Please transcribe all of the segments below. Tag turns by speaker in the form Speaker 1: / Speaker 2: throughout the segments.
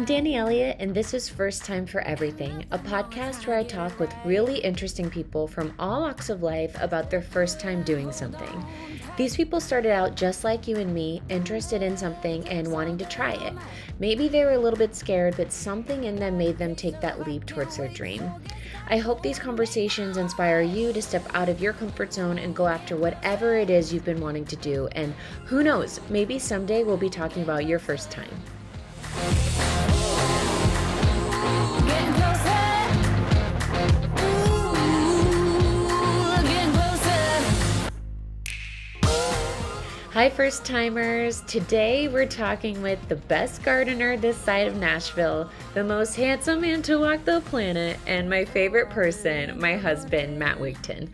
Speaker 1: I'm Dani Elliott, and this is First Time for Everything, a podcast where I talk with really interesting people from all walks of life about their first time doing something. These people started out just like you and me, interested in something and wanting to try it. Maybe they were a little bit scared, but something in them made them take that leap towards their dream. I hope these conversations inspire you to step out of your comfort zone and go after whatever it is you've been wanting to do. And who knows, maybe someday we'll be talking about your first time. Hi, first timers. Today we're talking with the best gardener this side of Nashville, the most handsome man to walk the planet, and my favorite person, my husband, Matt Wigton.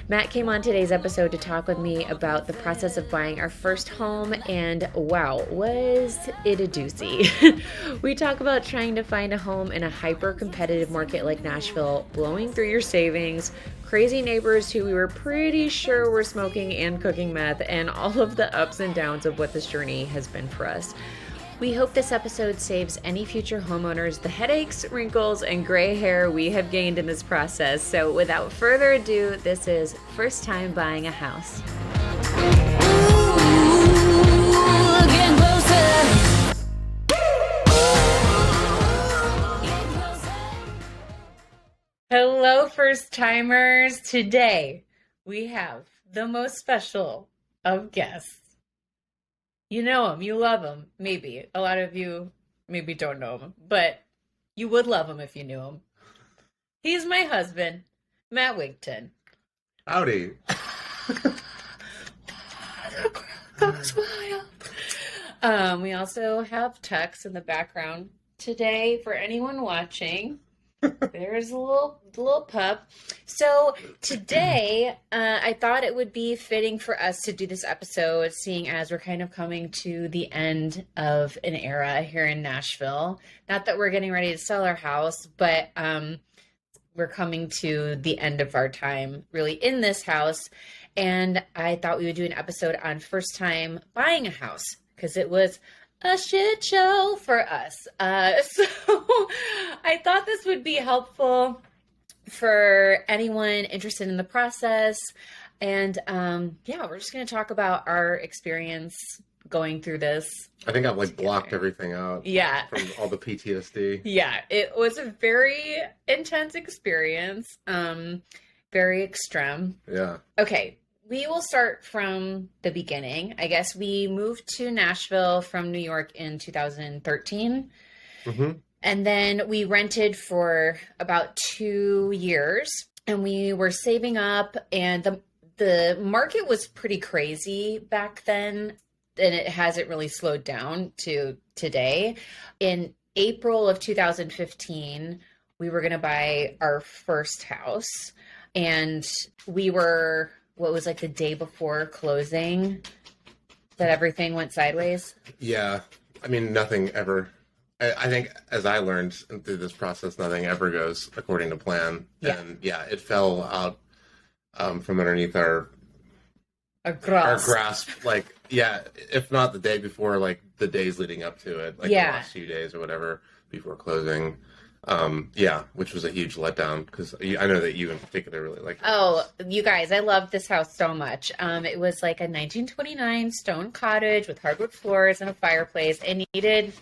Speaker 1: Matt came on today's episode to talk with me about the process of buying our first home, and wow, was it a doozy. We talk about trying to find a home in a hyper-competitive market like Nashville, blowing through your savings, crazy neighbors who we were pretty sure were smoking and cooking meth, and all of the ups and downs of what this journey has been for us. We hope this episode saves any future homeowners the headaches, wrinkles, and gray hair we have gained in this process. So without further ado, this is First Time Buying a House. Hello, first timers. Today we have the most special of guests. You know him, you love him, maybe. A lot of you maybe don't know him, but you would love him if you knew him. He's my husband, Matt Wigton.
Speaker 2: Howdy.
Speaker 1: We also have Tux in the background today for anyone watching. There's a little pup. So today, I thought it would be fitting for us to do this episode, seeing as we're kind of coming to the end of an era here in Nashville. Not that we're getting ready to sell our house, but we're coming to the end of our time really in this house. And I thought we would do an episode on first time buying a house because it was a shit show for us. So I thought this would be helpful for anyone interested in the process. And we're just going to talk about our experience going through this.
Speaker 2: I think I've blocked everything out.
Speaker 1: Yeah.
Speaker 2: From all the PTSD.
Speaker 1: Yeah, it was a very intense experience. Very extreme.
Speaker 2: Yeah.
Speaker 1: Okay. We will start from the beginning. I guess we moved to Nashville from New York in 2013.
Speaker 2: Mm-hmm.
Speaker 1: And then we rented for about 2 years. And we were saving up. And the market was pretty crazy back then. And it hasn't really slowed down to today. In April of 2015, we were going to buy our first house. And we were... what was the day before closing that everything went sideways? Yeah.
Speaker 2: I mean, nothing ever, I think as I learned through this process, nothing ever goes according to plan.
Speaker 1: Yeah.
Speaker 2: And it fell out from underneath our grasp. If not the day before, the days leading up to it, the last few days or whatever before closing. Which was a huge letdown because I know that you in particular really liked it.
Speaker 1: Oh, you guys, I loved this house so much. It was like a 1929 stone cottage with hardwood floors and a fireplace. It needed,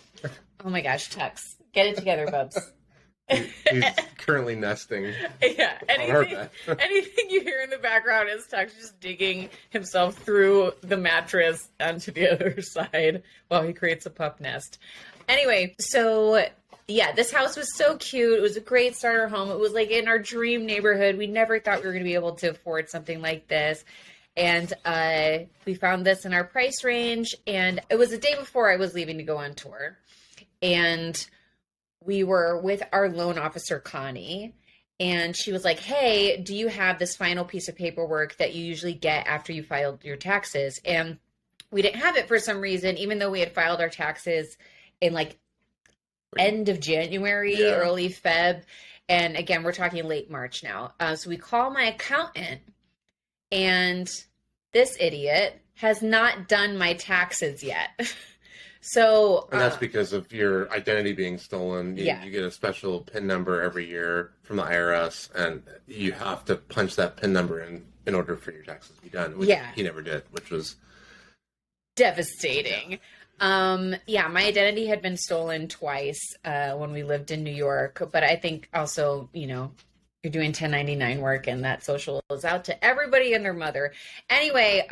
Speaker 1: oh my gosh, Tux, get it together, bubs.
Speaker 2: He's currently nesting.
Speaker 1: Yeah, anything you hear in the background is Tux just digging himself through the mattress onto the other side while he creates a pup nest. Anyway, so... yeah, this house was so cute. It was a great starter home. It was in our dream neighborhood. We never thought we were going to be able to afford something like this. And we found this in our price range. And it was the day before I was leaving to go on tour. And we were with our loan officer, Connie. And she was like, hey, do you have this final piece of paperwork that you usually get after you filed your taxes? And we didn't have it for some reason, even though we had filed our taxes in end of January, early Feb. And again, we're talking late March now. So we call my accountant, and this idiot has not done my taxes yet. So,
Speaker 2: and that's because of your identity being stolen. You get a special PIN number every year from the IRS, and you have to punch that PIN number in order for your taxes to be done, which he never did, which was
Speaker 1: devastating. My identity had been stolen twice when we lived in New York, but I think also, you're doing 1099 work and that social is out to everybody and their mother. Anyway,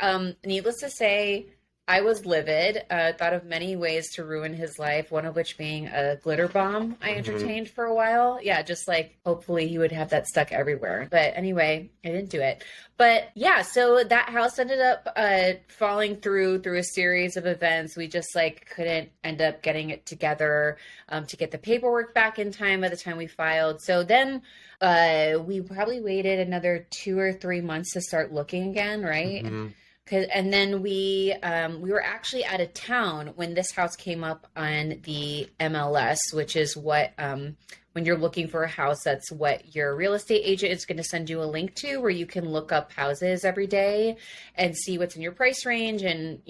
Speaker 1: needless to say, I was livid, thought of many ways to ruin his life, one of which being a glitter bomb I entertained for a while. Yeah, just like hopefully he would have that stuck everywhere. But anyway, I didn't do it. But yeah, so that house ended up falling through a series of events. We just like couldn't end up getting it together to get the paperwork back in time by the time we filed. So then we probably waited another 2 or 3 months to start looking again, right?
Speaker 2: Mm-hmm.
Speaker 1: And then we were actually out of town when this house came up on the MLS, which is what when you're looking for a house, that's what your real estate agent is going to send you a link to, where you can look up houses every day and see what's in your price range and,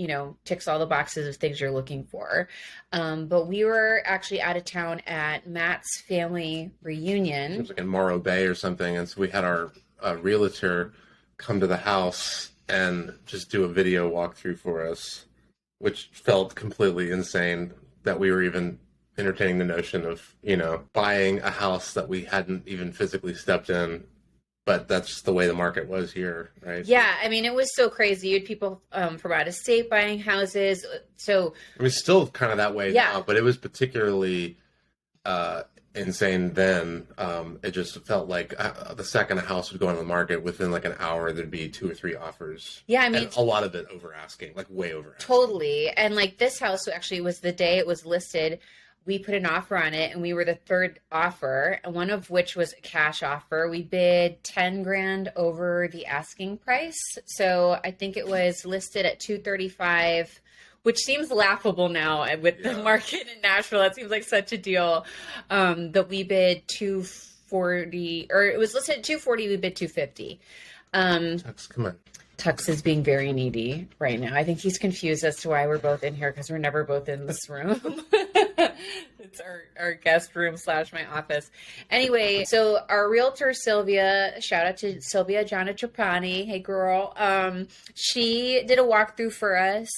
Speaker 1: ticks all the boxes of things you're looking for. But we were actually out of town at Matt's family reunion.
Speaker 2: It was like in Morro Bay or something. And so we had our realtor come to the house and just do a video walkthrough for us, which felt completely insane that we were even entertaining the notion of, buying a house that we hadn't even physically stepped in. But that's just the way the market was here, right?
Speaker 1: Yeah, I mean, it was so crazy. You had people from out of state buying houses. So
Speaker 2: I mean, still kind of that way now, but it was particularly insane then. It just felt like the second a house would go on the market, within like an hour there'd be 2 or 3 offers.
Speaker 1: Yeah, I mean,
Speaker 2: and a lot of it over asking, like way over asking.
Speaker 1: Totally. And like this house actually was the day it was listed, we put an offer on it and we were the third offer, and one of which was a cash offer. We bid 10 grand over the asking price. So I think it was listed at 235, which seems laughable now with the market in Nashville. That seems like such a deal. That we bid 240, or it was listed at 240. We bid 250.
Speaker 2: Tux, come on.
Speaker 1: Tux is being very needy right now. I think he's confused as to why we're both in here, because we're never both in this room. It's our guest room / my office. Anyway, so our realtor, Sylvia, shout out to Sylvia Gianna Trapani. Hey, girl. She did a walkthrough for us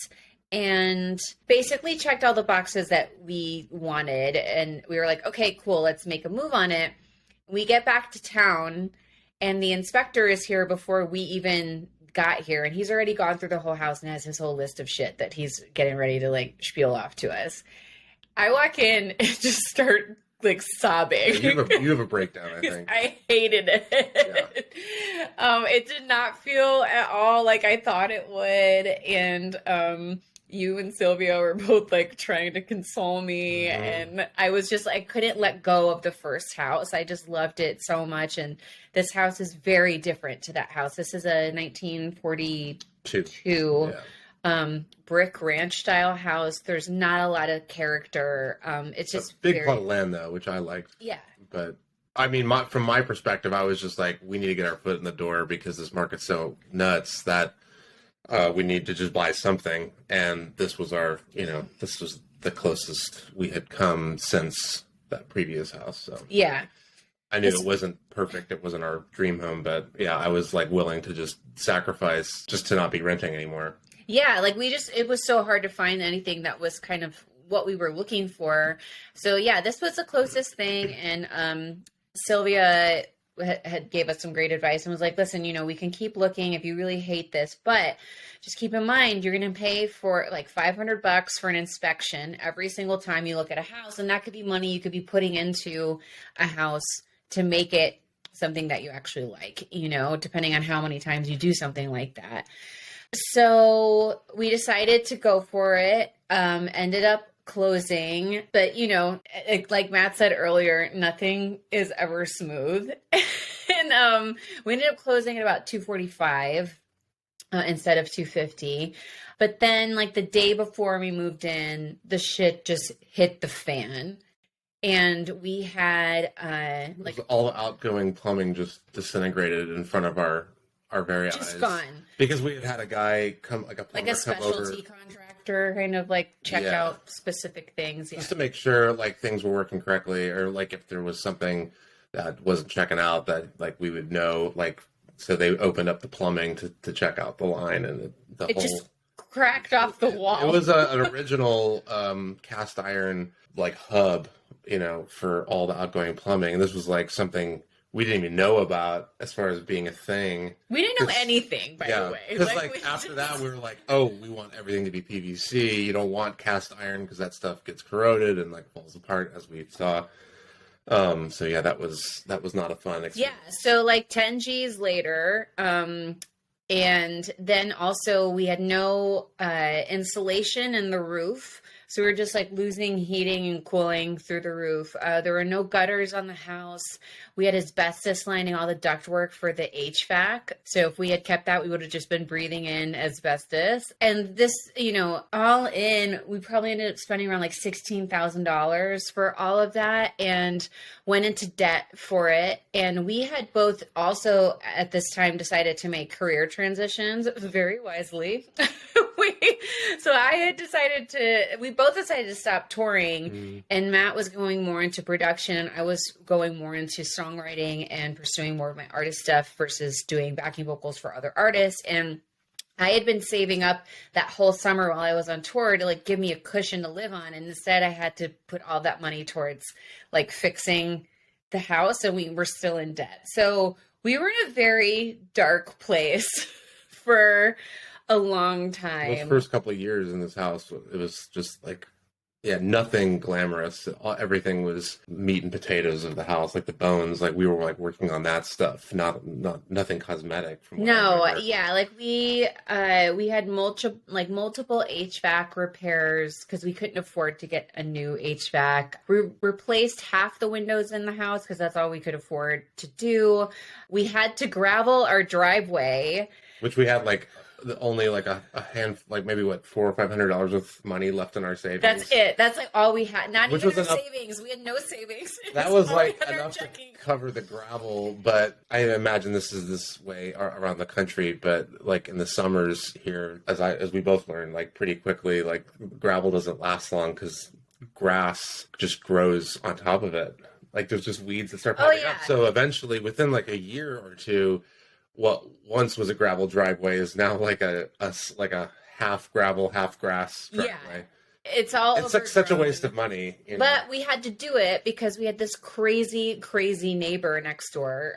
Speaker 1: and basically checked all the boxes that we wanted. And we were like, okay, cool, let's make a move on it. We get back to town and the inspector is here before we even got here. And he's already gone through the whole house and has his whole list of shit that he's getting ready to like spiel off to us. I walk in and just start like sobbing.
Speaker 2: Yeah, you have a breakdown, I think.
Speaker 1: I hated it. Yeah. It did not feel at all like I thought it would. And you and Sylvia were both like trying to console me. Mm-hmm. And I was just, I couldn't let go of the first house. I just loved it so much. And this house is very different to that house. This is a 1942 brick ranch style house. There's not a lot of character. It's just
Speaker 2: a big plot of land though, which I liked.
Speaker 1: Yeah.
Speaker 2: But I mean, from my perspective, I was just like, we need to get our foot in the door because this market's so nuts that we need to just buy something. And this was this was the closest we had come since that previous house. So
Speaker 1: yeah,
Speaker 2: I knew it wasn't perfect. It wasn't our dream home, but yeah, I was like willing to just sacrifice just to not be renting anymore.
Speaker 1: Yeah, like it was so hard to find anything that was kind of what we were looking for. So yeah, this was the closest thing. And Sylvia had gave us some great advice and was like, listen, we can keep looking if you really hate this, but just keep in mind, you're going to pay for like $500 for an inspection every single time you look at a house. And that could be money you could be putting into a house to make it something that you actually like, depending on how many times you do something like that. So we decided to go for it, ended up closing, but like Matt said earlier, nothing is ever smooth. And we ended up closing at about 245 instead of 250. But then like the day before we moved in, the shit just hit the fan. And we had
Speaker 2: all outgoing plumbing just disintegrated in front of our very eyes.
Speaker 1: Just gone.
Speaker 2: Because we had a guy come, like a plumber,
Speaker 1: like a specialty
Speaker 2: come over.
Speaker 1: contractor. factor, kind of like check
Speaker 2: Yeah.
Speaker 1: out specific things.
Speaker 2: Just to make sure like things were working correctly, or like if there was something that wasn't checking out, that like we would know, like, so they opened up the plumbing to check out the line, and
Speaker 1: It just cracked off the wall.
Speaker 2: It was an original cast iron like hub, for all the outgoing plumbing. And this was like something we didn't even know about as far as being a thing.
Speaker 1: We didn't know anything, by the way.
Speaker 2: Because after that, we were like, oh, we want everything to be PVC. You don't want cast iron because that stuff gets corroded and like falls apart, as we saw. So yeah, that was not a fun experience.
Speaker 1: Yeah, so like 10 G's later, and then also we had no insulation in the roof. So we were just like losing heating and cooling through the roof. There were no gutters on the house. We had asbestos lining all the ductwork for the HVAC. So if we had kept that, we would have just been breathing in asbestos. And this, all in, we probably ended up spending around like $16,000 for all of that and went into debt for it. And we had both also at this time decided to make career transitions very wisely. So I had decided we both decided to stop touring, and Matt was going more into production. I was going more into songwriting and pursuing more of my artist stuff versus doing backing vocals for other artists. And I had been saving up that whole summer while I was on tour to like give me a cushion to live on. And instead I had to put all that money towards like fixing the house, and we were still in debt. So we were in a very dark place for a long time.
Speaker 2: Those first couple of years in this house, it was just like, nothing glamorous. Everything was meat and potatoes of the house, like the bones. Like we were like working on that stuff, not nothing cosmetic.
Speaker 1: Like we had multiple HVAC repairs because we couldn't afford to get a new HVAC. We replaced half the windows in the house because that's all we could afford to do. We had to gravel our driveway,
Speaker 2: which we had like only like a hand, like maybe $400 or $500 of money left in our savings.
Speaker 1: That's it. That's like all we had. Not
Speaker 2: Which
Speaker 1: even
Speaker 2: was
Speaker 1: our
Speaker 2: enough,
Speaker 1: savings. We had no savings.
Speaker 2: That was like enough to cover the gravel. But I imagine this is this way around the country. But like in the summers here, as we both learned, like pretty quickly, like gravel doesn't last long because grass just grows on top of it. Like there's just weeds that start popping up. So eventually, within like a year or two, what once was a gravel driveway is now like a half gravel, half grass driveway.
Speaker 1: Yeah. It's like
Speaker 2: such a waste of money.
Speaker 1: But we had to do it because we had this crazy, crazy neighbor next door.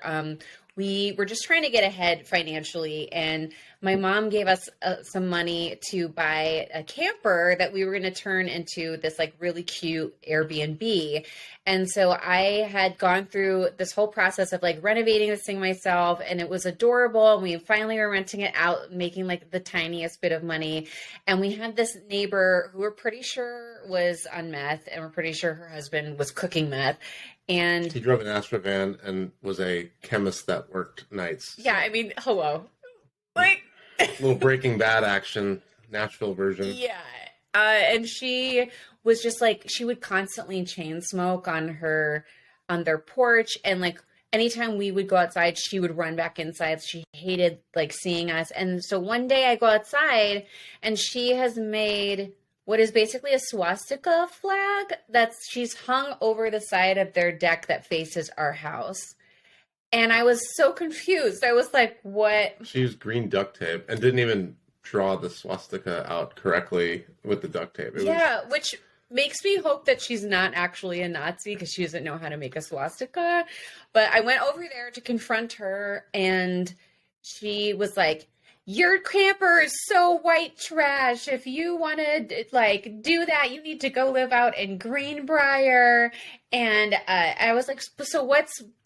Speaker 1: We were just trying to get ahead financially, and my mom gave us some money to buy a camper that we were going to turn into this like really cute Airbnb. And so I had gone through this whole process of like renovating this thing myself, and it was adorable. And we finally were renting it out, making like the tiniest bit of money. And we had this neighbor who we're pretty sure was on meth, and we're pretty sure her husband was cooking meth. And
Speaker 2: he drove an Astra van and was a chemist that worked nights.
Speaker 1: Yeah, I mean, hello. Like
Speaker 2: a little Breaking Bad action, Nashville version.
Speaker 1: Yeah. And she was just like, she would constantly chain smoke on their porch. And like anytime we would go outside, she would run back inside. She hated like seeing us. And so one day I go outside and she has made what is basically a swastika flag she's hung over the side of their deck that faces our house. And I was so confused. I was like, what?
Speaker 2: She used green duct tape and didn't even draw the swastika out correctly with the duct tape.
Speaker 1: Which makes me hope that she's not actually a Nazi because she doesn't know how to make a swastika. But I went over there to confront her, and she was like, your camper is so white trash. If you want to like do that, you need to go live out in Greenbrier. And I was like, so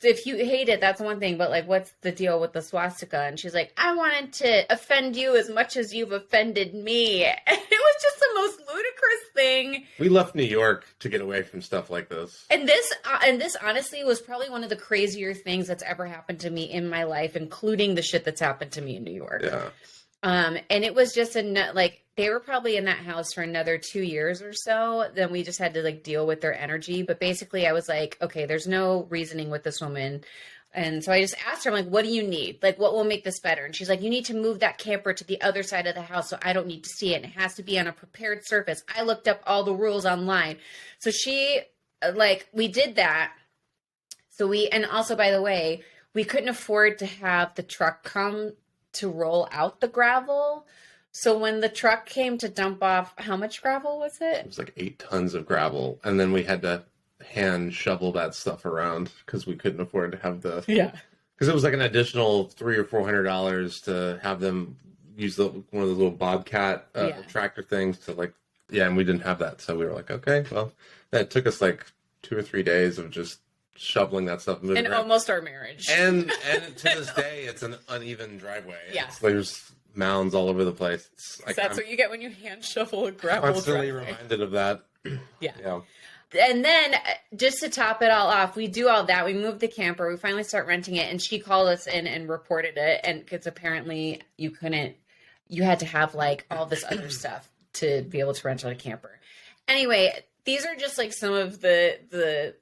Speaker 1: if you hate it, that's one thing, but like, what's the deal with the swastika? And she's like, I wanted to offend you as much as you've offended me. And it was just the most ludicrous thing.
Speaker 2: We left New York to get away from stuff like this.
Speaker 1: And this honestly was probably one of the crazier things that's ever happened to me in my life, including the shit that's happened to me in New York.
Speaker 2: Yeah.
Speaker 1: And it was just they were probably in that house for another 2 years or so. Then we just had to like deal with their energy. But basically I was like, okay, there's no reasoning with this woman. And so I just asked her, I'm like, what do you need? Like, what will make this better? And she's like, you need to move that camper to the other side of the house so I don't need to see it. And it has to be on a prepared surface. I looked up all the rules online. So she, we did that. So and also, by the way, we couldn't afford to have the truck come to roll out the gravel. So when the truck came to dump off, how much gravel was it?
Speaker 2: It was like 8 tons of gravel. And then we had to hand shovel that stuff around because we couldn't afford to have because it was like an additional $300 or $400 to have them use one of those little Bobcat tractor things to and we didn't have that, so we were like, okay, well, that took us like 2 or 3 days of just shoveling that stuff
Speaker 1: and almost our marriage,
Speaker 2: and to this day it's an uneven driveway. There's mounds all over the place.
Speaker 1: That's what you get when you hand shovel a gravel
Speaker 2: constantly
Speaker 1: driveway.
Speaker 2: Reminded of that.
Speaker 1: Yeah. And then just to top it all off, we do all that. We move the camper. We finally start renting it. And she called us in and reported it. And because apparently you had to have like all this other stuff to be able to rent out a camper. Anyway, these are just like some of the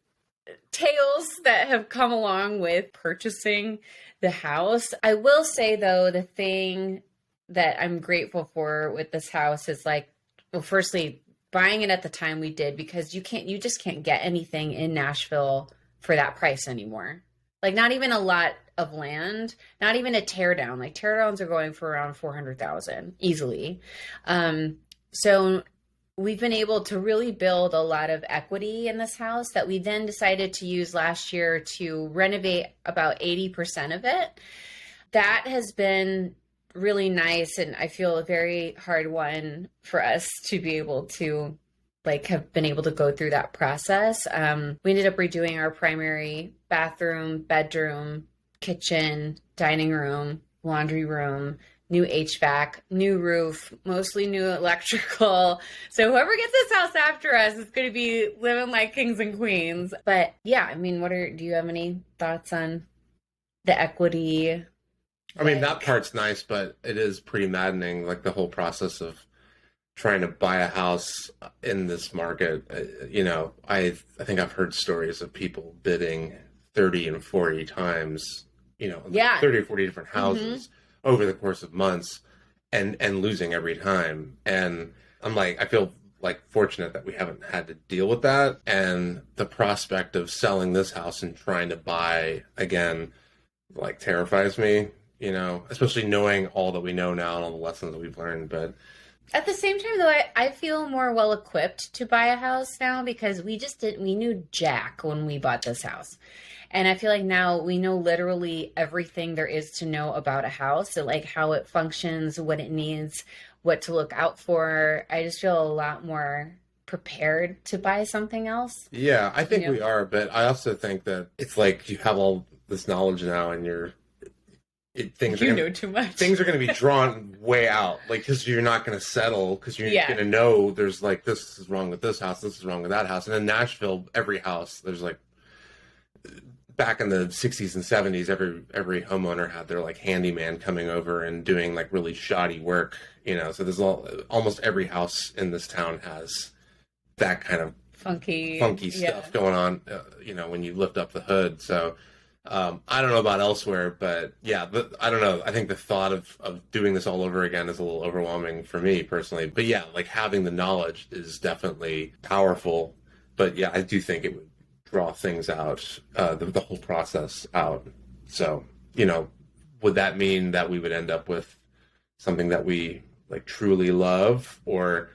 Speaker 1: tales that have come along with purchasing the house. I will say, though, the thing that I'm grateful for with this house is firstly, buying it at the time we did, because you just can't get anything in Nashville for that price anymore. Like, not even a lot of land, not even a teardown. Like, teardowns are going for around $400,000 easily. So we've been able to really build a lot of equity in this house that we then decided to use last year to renovate about 80% of it. That has been really nice, and I feel a very hard one for us to be able to have been able to go through that process. We ended up redoing our primary bathroom, bedroom, kitchen, dining room, laundry room, new HVAC, new roof, mostly new electrical. So whoever gets this house after us is going to be living like kings and queens. But yeah, I mean, do you have any thoughts on the equity?
Speaker 2: I mean, that part's nice, but it is pretty maddening, like the whole process of trying to buy a house in this market. I think I've heard stories of people bidding 30 and 40 times, 30 or 40 different houses over the course of months and losing every time. And I'm like, I feel fortunate that we haven't had to deal with that. And the prospect of selling this house and trying to buy again, terrifies me. Especially knowing all that we know now and all the lessons that we've learned. But
Speaker 1: at the same time, though, I feel more well equipped to buy a house now because we knew jack when we bought this house. And I feel like now we know literally everything there is to know about a house. So how it functions, what it needs, what to look out for. I just feel a lot more prepared to buy something else.
Speaker 2: Yeah, I think we are. But I also think that it's you have all this knowledge now and know
Speaker 1: too much.
Speaker 2: Things are going to be drawn way out, because you're not going to settle, because you're going to know there's this is wrong with this house, this is wrong with that house. And in Nashville, every house, there's back in the 60s and 70s, every homeowner had their handyman coming over and doing really shoddy work, so there's almost every house in this town has that kind of funky stuff going on, when you lift up the hood. So I don't know about elsewhere, but yeah, I don't know. I think the thought of doing this all over again is a little overwhelming for me personally. But yeah, having the knowledge is definitely powerful. But yeah, I do think it would draw things out, the whole process out. So, would that mean that we would end up with something that we truly love, or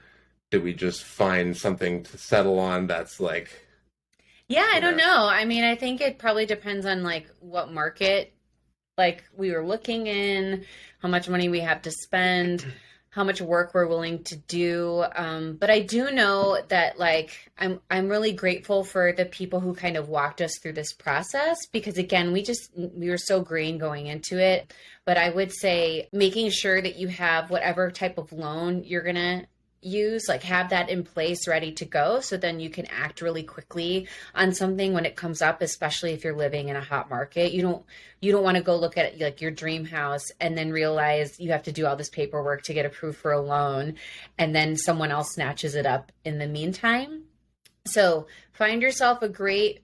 Speaker 2: did we just find something to settle on that's
Speaker 1: Yeah, I don't know. I mean, I think it probably depends on what market we were looking in, how much money we have to spend, how much work we're willing to do. But I do know that I'm really grateful for the people who kind of walked us through this process, because again, we were so green going into it. But I would say making sure that you have whatever type of loan you're going to use, have that in place ready to go, so then you can act really quickly on something when it comes up, especially if you're living in a hot market. You don't want to go look at your dream house and then realize you have to do all this paperwork to get approved for a loan, and then someone else snatches it up in the meantime. So find yourself a great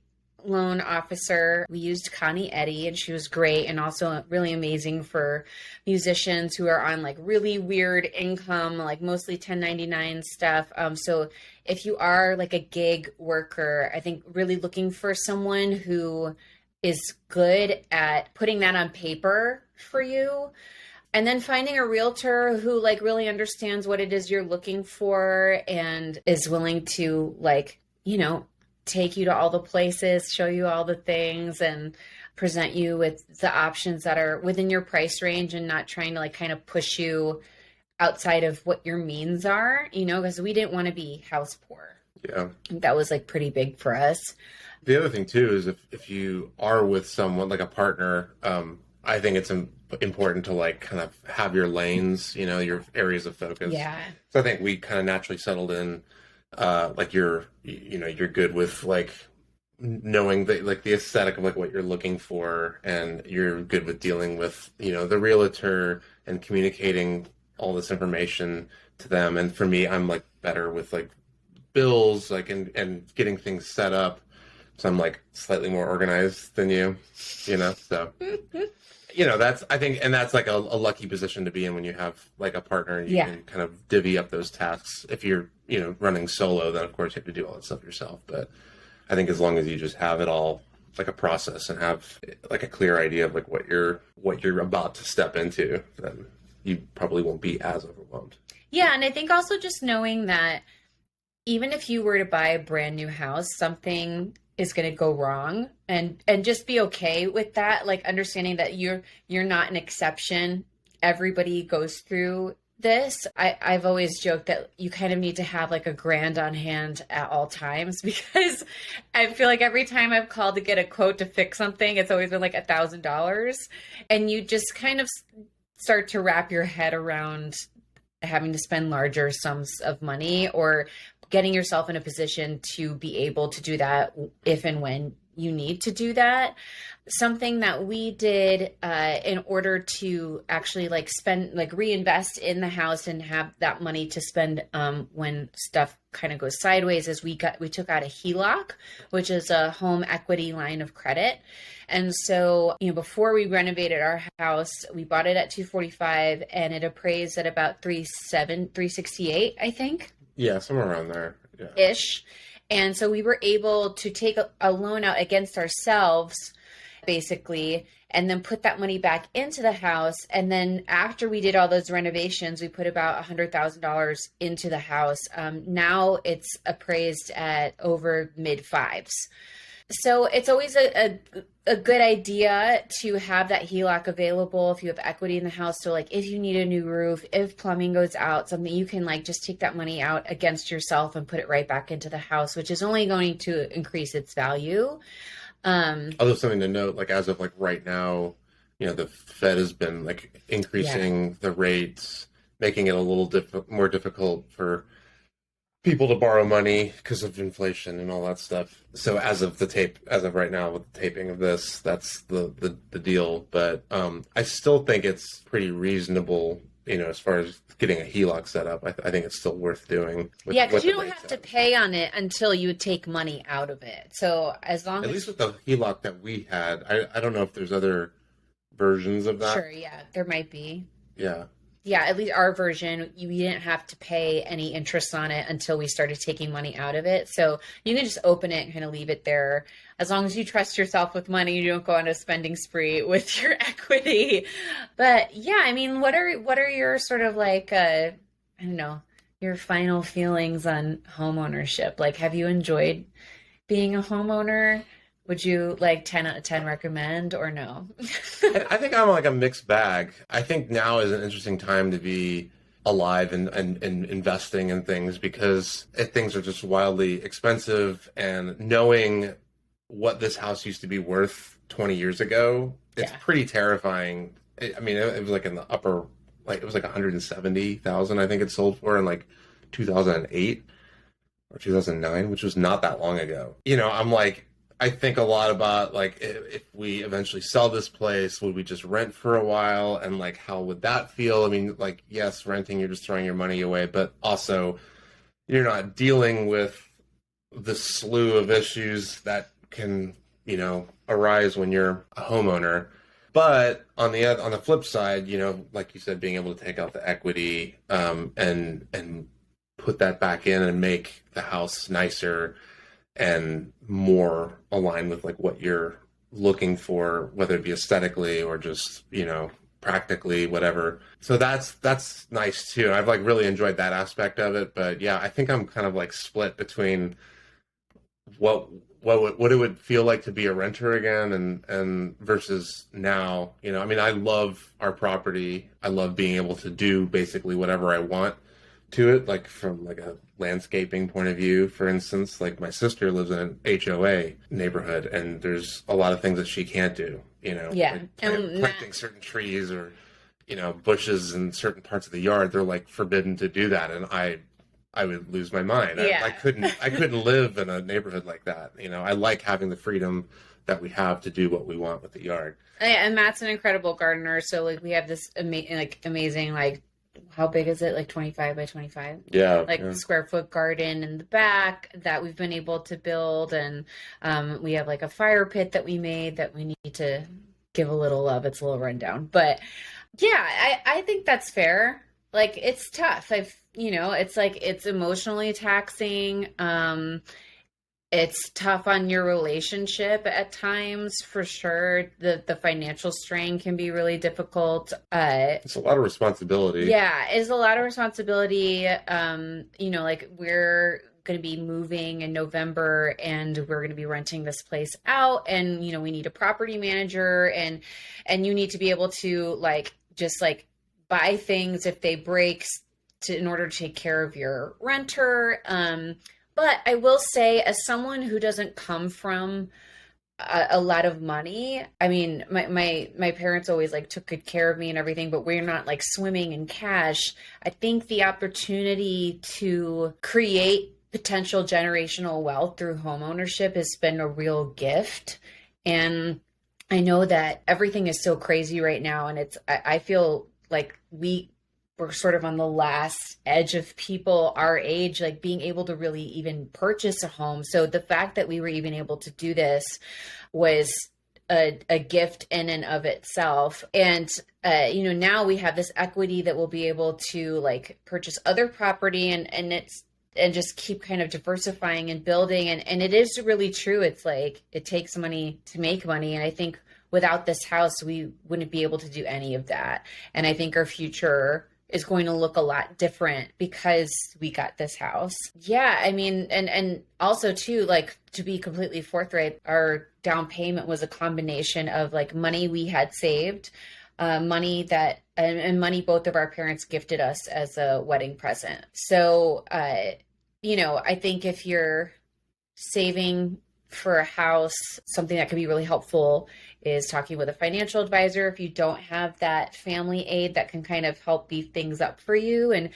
Speaker 1: loan officer. We used Connie Eddy, and she was great and also really amazing for musicians who are on like really weird income, like mostly 1099 stuff. So if you are like a gig worker, I think really looking for someone who is good at putting that on paper for you. And then finding a realtor who like really understands what it is you're looking for and is willing to like, take you to all the places, show you all the things, and present you with the options that are within your price range and not trying to like kind of push you outside of what your means are, because we didn't want to be house poor.
Speaker 2: Yeah.
Speaker 1: That was like pretty big for us.
Speaker 2: The other thing too is if you are with someone like a partner, I think it's important to like kind of have your lanes, your areas of focus.
Speaker 1: Yeah.
Speaker 2: So I think we kind of naturally settled in, like you're good with like knowing that like the aesthetic of like what you're looking for, and you're good with dealing with, the realtor and communicating all this information to them. And for me, I'm like better with like bills, like, and getting things set up. So I'm like slightly more organized than you, so, that's, I think, and that's like a lucky position to be in when you have like a partner and you can kind of divvy up those tasks. If you're, running solo, then of course you have to do all that stuff yourself. But I think as long as you just have it all like a process and have like a clear idea of like what you're about to step into, then you probably won't be as overwhelmed.
Speaker 1: Yeah. And I think also just knowing that even if you were to buy a brand new house, something is going to go wrong, and just be okay with that. Like understanding that you're not an exception. Everybody goes through this. I've always joked that you kind of need to have like $1,000 on hand at all times, because I feel like every time I've called to get a quote to fix something, it's always been like $1,000, and you just kind of start to wrap your head around having to spend larger sums of money, or getting yourself in a position to be able to do that if and when you need to do that. Something that we did in order to actually like reinvest in the house and have that money to spend when stuff kind of goes sideways is we took out a HELOC, which is a home equity line of credit. And so, before we renovated our house, we bought it at 245 and it appraised at about 368, I think.
Speaker 2: Yeah, somewhere around there. Yeah.
Speaker 1: Ish. And so we were able to take a loan out against ourselves, basically, and then put that money back into the house. And then after we did all those renovations, we put about $100,000 into the house. Now it's appraised at over mid-5s. So it's always a good idea to have that HELOC available if you have equity in the house. So like if you need a new roof, if plumbing goes out, something, you can like just take that money out against yourself and put it right back into the house, which is only going to increase its value.
Speaker 2: Although something to note, like as of like right now, the Fed has been like increasing the rates, making it a little more difficult for people to borrow money because of inflation and all that stuff. So as of right now with the taping of this, that's the deal. But I still think it's pretty reasonable, as far as getting a HELOC set up. I think it's still worth doing.
Speaker 1: Because you don't have to pay on it until you take money out of it. So as long
Speaker 2: at least with the HELOC that we had, I don't know if there's other versions of that.
Speaker 1: Sure, yeah, there might be.
Speaker 2: Yeah.
Speaker 1: Yeah, at least our version, you didn't have to pay any interest on it until we started taking money out of it. So you can just open it and kind of leave it there. As long as you trust yourself with money, you don't go on a spending spree with your equity. But yeah, I mean, what are your sort of like, I don't know, your final feelings on homeownership? Like, have you enjoyed being a homeowner? Would you like 10 out of 10 recommend or no?
Speaker 2: I think I'm like a mixed bag. I think now is an interesting time to be alive and investing in things, because things are just wildly expensive, and knowing what this house used to be worth 20 years ago, it's pretty terrifying. I mean, it was like in the upper, like it was like 170,000, I think it sold for in like 2008 or 2009, which was not that long ago. I'm like, I think a lot about like if we eventually sell this place, would we just rent for a while, and like how would that feel? I mean, like, yes, renting, you're just throwing your money away, but also you're not dealing with the slew of issues that can arise when you're a homeowner. But on the flip side, like you said, being able to take out the equity, and put that back in and make the house nicer and more aligned with like what you're looking for, whether it be aesthetically or just, practically, whatever. So that's nice too. I've like really enjoyed that aspect of it. But yeah, I think I'm kind of like split between what it would feel like to be a renter again and versus now. I mean, I love our property. I love being able to do basically whatever I want to it, like from like a landscaping point of view. For instance, like my sister lives in an HOA neighborhood, and there's a lot of things that she can't do.
Speaker 1: Yeah,
Speaker 2: like planting certain trees or bushes in certain parts of the yard. They're like forbidden to do that, and I would lose my mind.
Speaker 1: Yeah.
Speaker 2: I couldn't live in a neighborhood like that. I like having the freedom that we have to do what we want with the yard.
Speaker 1: And Matt's an incredible gardener, so like we have this amazing like, how big is it? Like 25 by 25?
Speaker 2: Yeah.
Speaker 1: Square foot garden in the back that we've been able to build. And we have like a fire pit that we made that we need to give a little love. It's a little rundown. But yeah, I think that's fair. Like, it's tough. It's like, it's emotionally taxing. It's tough on your relationship at times, for sure. The financial strain can be really difficult.
Speaker 2: It's a lot of responsibility.
Speaker 1: Yeah, it's a lot of responsibility. Like we're going to be moving in November, and we're going to be renting this place out, and we need a property manager, and you need to be able to like just like buy things if they break in order to take care of your renter. But I will say, as someone who doesn't come from a lot of money, I mean, my parents always like took good care of me and everything, but we're not like swimming in cash. I think the opportunity to create potential generational wealth through homeownership has been a real gift. And I know that everything is so crazy right now, and I feel like we're sort of on the last edge of people our age, like being able to really even purchase a home. So the fact that we were even able to do this was a gift in and of itself. And, now we have this equity that we'll be able to like purchase other property and just keep kind of diversifying and building. And it is really true. It's like, it takes money to make money. And I think without this house, we wouldn't be able to do any of that. And I think our future is going to look a lot different because we got this house. Yeah, I mean, and also too, like, to be completely forthright, our down payment was a combination of like money we had saved, money money both of our parents gifted us as a wedding present. So, I think if you're saving for a house, something that can be really helpful is talking with a financial advisor if you don't have that family aid that can kind of help beef things up for you, and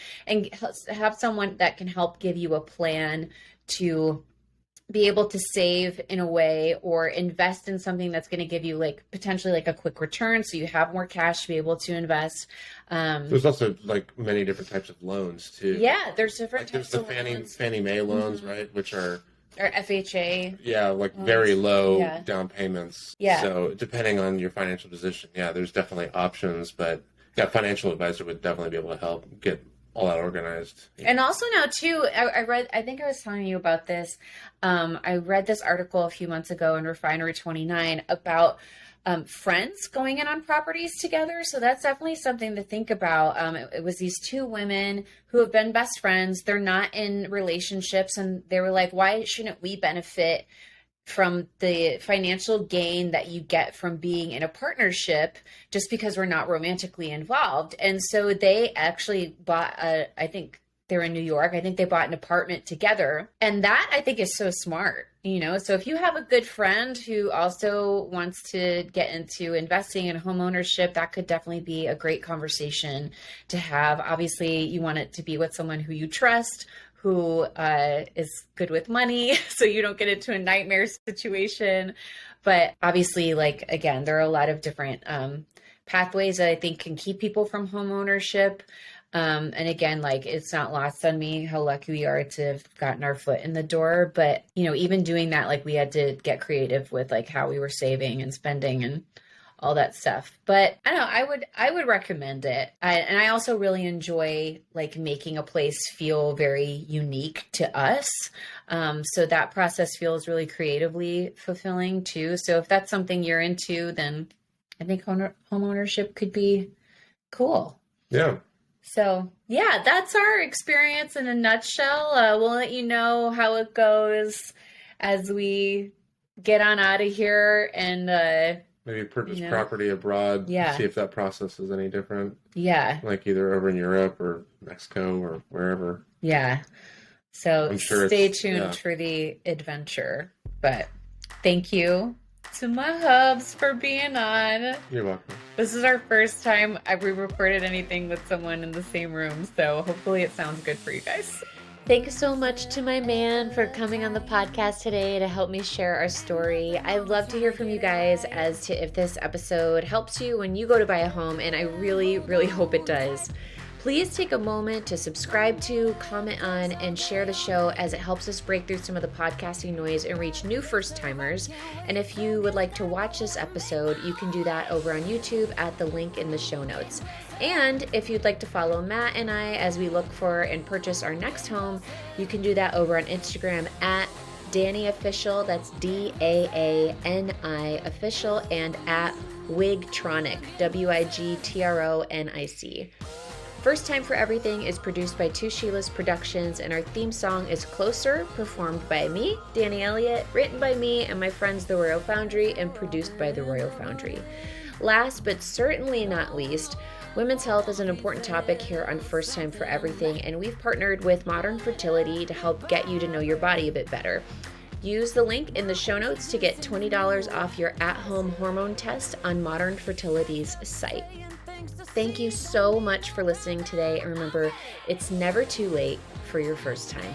Speaker 1: have someone that can help give you a plan to be able to save in a way or invest in something that's going to give you like potentially like a quick return, so you have more cash to be able to invest.
Speaker 2: There's also like many different types of loans too.
Speaker 1: Yeah, there's different types
Speaker 2: there's
Speaker 1: of
Speaker 2: the
Speaker 1: loans.
Speaker 2: Fannie Mae loans, right, which are
Speaker 1: or FHA.
Speaker 2: Yeah, like very low
Speaker 1: Yeah.
Speaker 2: down payments.
Speaker 1: Yeah.
Speaker 2: So depending on your financial position, there's definitely options, but financial advisor would definitely be able to help get all that organized.
Speaker 1: And also now too, I think I was telling you about this. I read this article a few months ago in Refinery 29 about friends going in on properties together. So that's definitely something to think about. It was these two women who have been best friends. They're not in relationships, and they were like, why shouldn't we benefit from the financial gain that you get from being in a partnership just because we're not romantically involved? And so they actually bought I think they're in New York. I think they bought an apartment together. And that I think is so smart, so if you have a good friend who also wants to get into investing in home ownership, that could definitely be a great conversation to have. Obviously, you want it to be with someone who you trust, who is good with money, so you don't get into a nightmare situation. But obviously, like, again, there are a lot of different pathways that I think can keep people from home ownership. And again, like, it's not lost on me how lucky we are to have gotten our foot in the door. But, you know, even doing that, like, we had to get creative with like how we were saving and spending and all that stuff. But I don't know, I would recommend it. And I also really enjoy like making a place feel very unique to us. So that process feels really creatively fulfilling too. So if that's something you're into, then I think home ownership could be cool.
Speaker 2: Yeah.
Speaker 1: So yeah, that's our experience in a nutshell. We'll let you know how it goes as we get on out of here and,
Speaker 2: maybe purchase property abroad.
Speaker 1: Yeah.
Speaker 2: See if that process is any different.
Speaker 1: Yeah.
Speaker 2: Like either over in Europe or Mexico or wherever.
Speaker 1: Yeah. So
Speaker 2: I'm sure
Speaker 1: stay tuned for the adventure. But thank you to my hubs for being on.
Speaker 2: You're welcome.
Speaker 1: This is our first time we recorded anything with someone in the same room. So hopefully it sounds good for you guys. Thanks so much to my man for coming on the podcast today to help me share our story. I'd love to hear from you guys as to if this episode helps you when you go to buy a home, and I really, really hope it does. Please take a moment to subscribe to, comment on, and share the show as it helps us break through some of the podcasting noise and reach new first-timers. And if you would like to watch this episode, you can do that over on YouTube at the link in the show notes. And if you'd like to follow Matt and I as we look for and purchase our next home, you can do that over on Instagram at Dani Official, that's DAANI Official, and at Wigtronic, WIGTRONIC. First Time for Everything is produced by Two Sheilas Productions, and our theme song is Closer, performed by me, Dani Elliott, written by me and my friends The Royal Foundry, and produced by The Royal Foundry. Last but certainly not least, women's health is an important topic here on First Time for Everything, and we've partnered with Modern Fertility to help get you to know your body a bit better. Use the link in the show notes to get $20 off your at-home hormone test on Modern Fertility's site. Thank you so much for listening today, and remember, it's never too late for your first time.